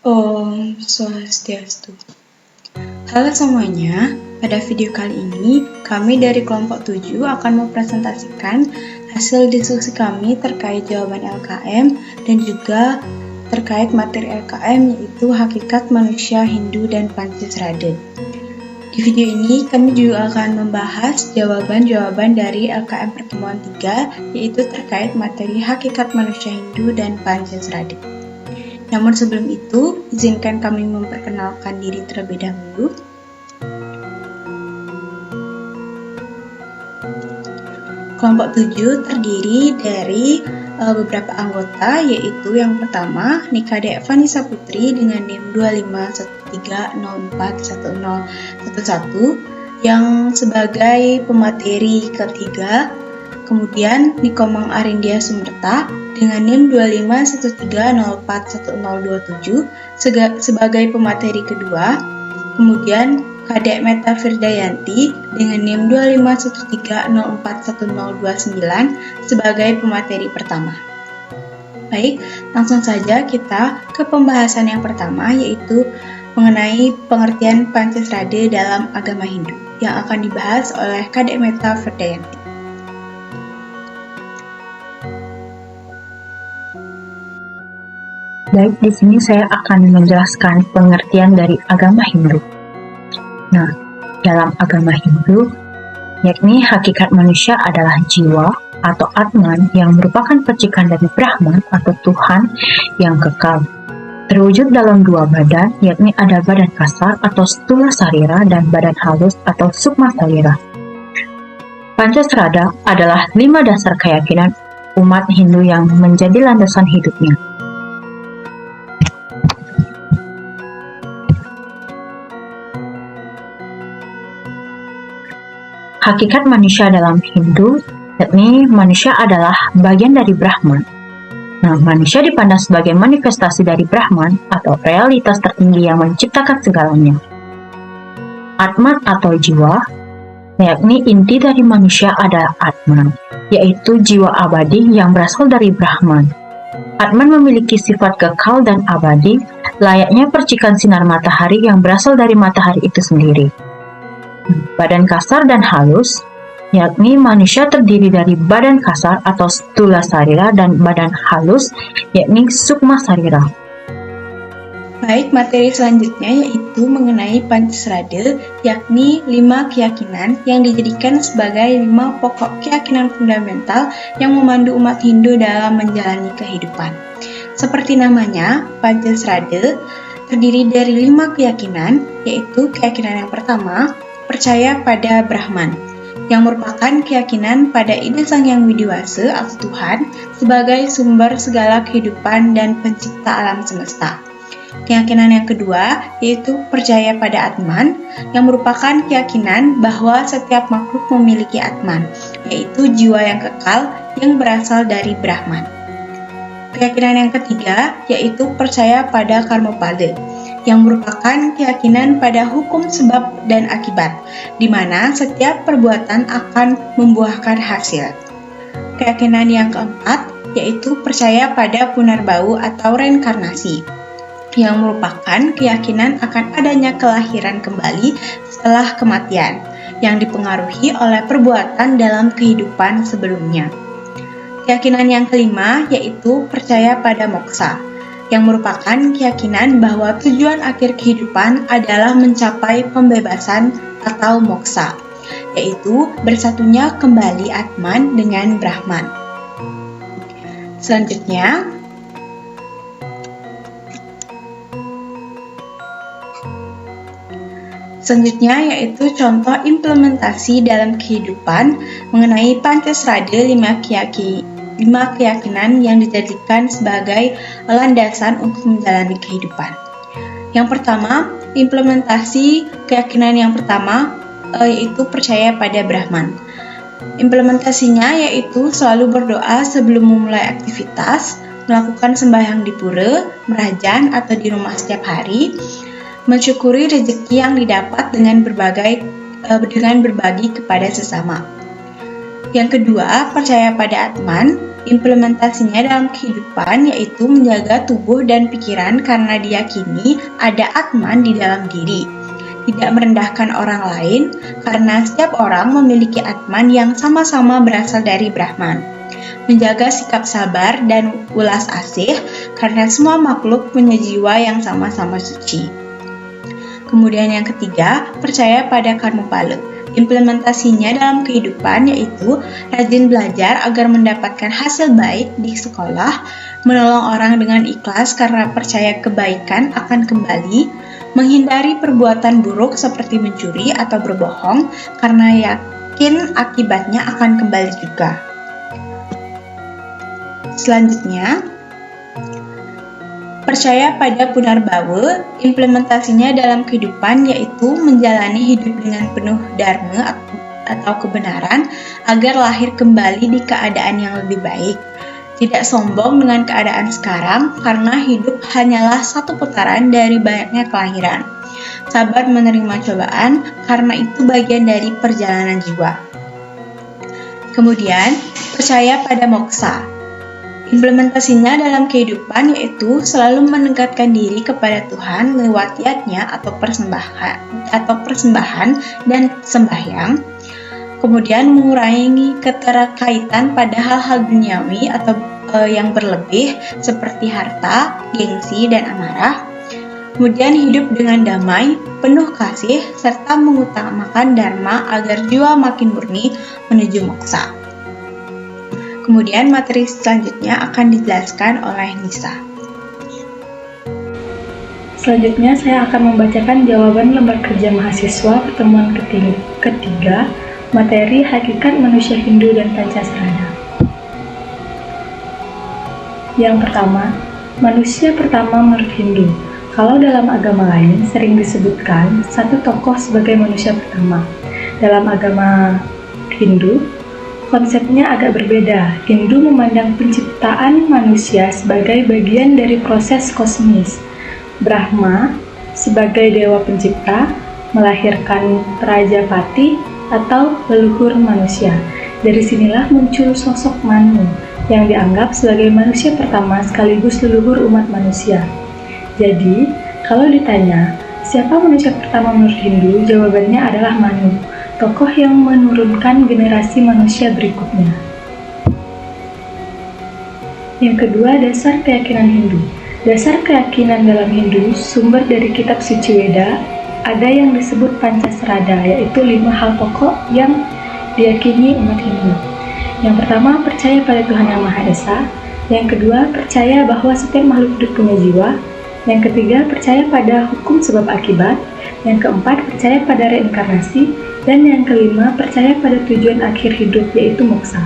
Om Swastiastu. Halo semuanya, pada video kali ini kami dari kelompok 7 akan mempresentasikan hasil diskusi kami terkait jawaban LKM dan juga terkait materi LKM yaitu Hakikat Manusia Hindu dan Pancasrada. Di video ini kami juga akan membahas jawaban-jawaban dari LKM pertemuan 3 yaitu terkait materi Hakikat Manusia Hindu dan Pancasrada. Namun sebelum itu, izinkan kami memperkenalkan diri terlebih dahulu. Kelompok 7 terdiri dari beberapa anggota, yaitu yang pertama Nikade Vanessa Putri dengan NIM 2513041011 yang sebagai pemateri ketiga. Kemudian Nikomang Arindia Sumerta dengan NIM 2513041027 sebagai pemateri kedua. Kemudian Kadek Meta Firdayanti dengan NIM 2513041029 sebagai pemateri pertama. Baik, langsung saja kita ke pembahasan yang pertama, yaitu mengenai pengertian Pancasrada dalam agama Hindu yang akan dibahas oleh Kadek Meta Firdayanti. Baik, di sini saya akan menjelaskan pengertian dari agama Hindu. Nah, dalam agama Hindu, yakni hakikat manusia adalah jiwa atau Atman yang merupakan percikan dari Brahman atau Tuhan yang kekal. Terwujud dalam dua badan, yakni ada badan kasar atau stula sarira dan badan halus atau sukma sarira. Pancasrada adalah 5 dasar keyakinan umat Hindu yang menjadi landasan hidupnya. Hakikat manusia dalam Hindu, yakni manusia adalah bagian dari Brahman. Nah, manusia dipandang sebagai manifestasi dari Brahman atau realitas tertinggi yang menciptakan segalanya. Atman atau jiwa, yakni inti dari manusia adalah Atman, yaitu jiwa abadi yang berasal dari Brahman. Atman memiliki sifat kekal dan abadi, layaknya percikan sinar matahari yang berasal dari matahari itu sendiri. Badan kasar dan halus, yakni manusia terdiri dari badan kasar atau stula sarira dan badan halus, yakni sukma sarira. Baik, materi selanjutnya yaitu mengenai Pancasrada, yakni 5 keyakinan yang dijadikan sebagai 5 pokok keyakinan fundamental yang memandu umat Hindu dalam menjalani kehidupan. Seperti namanya, Pancasrada terdiri dari 5 keyakinan, yaitu keyakinan yang pertama, percaya pada Brahman, yang merupakan keyakinan pada ide Sang Yang Widiwasa atau Tuhan sebagai sumber segala kehidupan dan pencipta alam semesta. Keyakinan yang kedua yaitu percaya pada Atman, yang merupakan keyakinan bahwa setiap makhluk memiliki Atman, yaitu jiwa yang kekal yang berasal dari Brahman. Keyakinan yang ketiga yaitu percaya pada Karmapada, yang merupakan keyakinan pada hukum sebab dan akibat, di mana setiap perbuatan akan membuahkan hasil. Keyakinan yang keempat yaitu percaya pada Punarbau atau reinkarnasi, yang merupakan keyakinan akan adanya kelahiran kembali setelah kematian, yang dipengaruhi oleh perbuatan dalam kehidupan sebelumnya. Keyakinan yang kelima yaitu percaya pada moksa, yang merupakan keyakinan bahwa tujuan akhir kehidupan adalah mencapai pembebasan atau moksa, yaitu bersatunya kembali Atman dengan Brahman. Selanjutnya yaitu contoh implementasi dalam kehidupan mengenai Pancasrada 5 keyakinan yang dijadikan sebagai landasan untuk menjalani kehidupan. Yang pertama, implementasi keyakinan yang pertama yaitu percaya pada Brahman. Implementasinya yaitu selalu berdoa sebelum memulai aktivitas, melakukan sembahyang di pura, merajan atau di rumah setiap hari, mensyukuri rezeki yang didapat dengan berbagi kepada sesama. Yang kedua, percaya pada Atman. Implementasinya dalam kehidupan yaitu menjaga tubuh dan pikiran karena diyakini ada Atman di dalam diri. Tidak merendahkan orang lain karena setiap orang memiliki Atman yang sama-sama berasal dari Brahman. Menjaga sikap sabar dan ulas asih karena semua makhluk punya jiwa yang sama-sama suci. Kemudian yang ketiga, percaya pada karma phala. Implementasinya dalam kehidupan yaitu rajin belajar agar mendapatkan hasil baik di sekolah, menolong orang dengan ikhlas karena percaya kebaikan akan kembali, menghindari perbuatan buruk seperti mencuri atau berbohong karena yakin akibatnya akan kembali juga. Selanjutnya, percaya pada Punarbawa. Implementasinya dalam kehidupan yaitu menjalani hidup dengan penuh dharma atau kebenaran agar lahir kembali di keadaan yang lebih baik. Tidak sombong dengan keadaan sekarang karena hidup hanyalah satu putaran dari banyaknya kelahiran. Sabar menerima cobaan karena itu bagian dari perjalanan jiwa. Kemudian, percaya pada moksa. Implementasinya dalam kehidupan yaitu selalu mendekatkan diri kepada Tuhan lewat yatnya atau persembahan dan sembahyang. Kemudian mengurangi keterkaitan pada hal-hal duniawi atau yang berlebih seperti harta, gengsi, dan amarah. Kemudian hidup dengan damai, penuh kasih, serta mengutamakan dharma agar jiwa makin murni menuju moksa. Kemudian materi selanjutnya akan dijelaskan oleh Nisa. Selanjutnya saya akan membacakan jawaban lembar kerja mahasiswa pertemuan ketiga materi hakikat manusia Hindu dan Pancasrada. Yang pertama, manusia pertama menurut Hindu. Kalau dalam agama lain sering disebutkan satu tokoh sebagai manusia pertama. Dalam agama Hindu, konsepnya agak berbeda. Hindu memandang penciptaan manusia sebagai bagian dari proses kosmis. Brahma sebagai dewa pencipta melahirkan Prajapati atau leluhur manusia. Dari sinilah muncul sosok Manu yang dianggap sebagai manusia pertama sekaligus leluhur umat manusia. Jadi, kalau ditanya, siapa manusia pertama menurut Hindu? Jawabannya adalah Manu, tokoh yang menurunkan generasi manusia berikutnya. Yang kedua, dasar keyakinan Hindu. Dasar keyakinan dalam Hindu sumber dari kitab suci Weda, ada yang disebut Pancasrada, yaitu 5 hal pokok yang diyakini umat Hindu. Yang pertama, percaya pada Tuhan Yang Maha Esa. Yang kedua, percaya bahwa setiap makhluk hidup punya jiwa. Yang ketiga, percaya pada hukum sebab akibat. Yang keempat, percaya pada reinkarnasi. Dan yang kelima, percaya pada tujuan akhir hidup, yaitu moksa.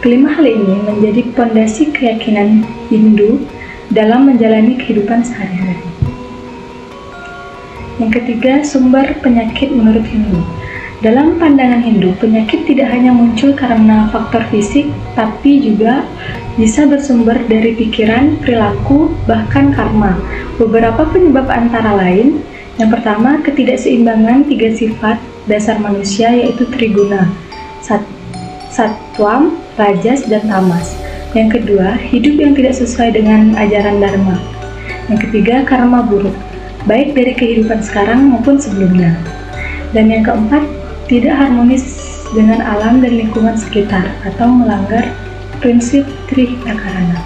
Kelima hal ini menjadi pondasi keyakinan Hindu dalam menjalani kehidupan sehari-hari. Yang ketiga, sumber penyakit menurut Hindu. Dalam pandangan Hindu, penyakit tidak hanya muncul karena faktor fisik, tapi juga bisa bersumber dari pikiran, perilaku, bahkan karma. Beberapa penyebab antara lain, yang pertama, ketidakseimbangan 3 sifat dasar manusia yaitu triguna, sattvam, rajas, dan tamas. Yang kedua, hidup yang tidak sesuai dengan ajaran dharma. Yang ketiga, karma buruk, baik dari kehidupan sekarang maupun sebelumnya. Dan yang keempat, tidak harmonis dengan alam dan lingkungan sekitar atau melanggar prinsip Trihakarana.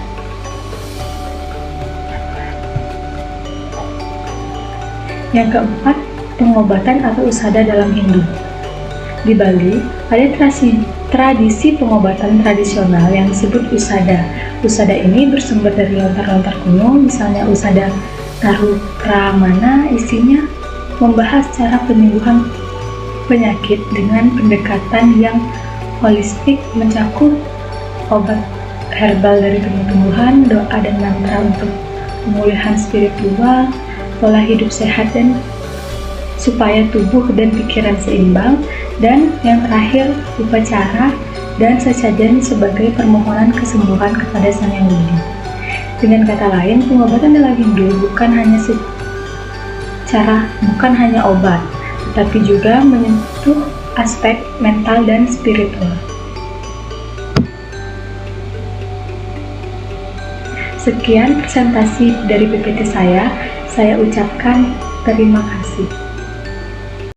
Yang keempat, pengobatan atau usada dalam Hindu. Di Bali, ada tradisi pengobatan tradisional yang disebut usada. Usada ini bersumber dari lontar-lontar kuno, misalnya usada Tarupramana, isinya membahas cara penyembuhan penyakit dengan pendekatan yang holistik, mencakup obat herbal dari tumbuh-tumbuhan, doa dan mantra untuk pemulihan spiritual, pola hidup sehat dan supaya tubuh dan pikiran seimbang, dan yang terakhir upacara dan sesajen sebagai permohonan kesembuhan kepada Sang Yang Widi. Dengan kata lain, pengobatan dalam Hindu bukan hanya obat, tetapi juga menyentuh aspek mental dan spiritual. Sekian presentasi dari PPT saya ucapkan terima kasih.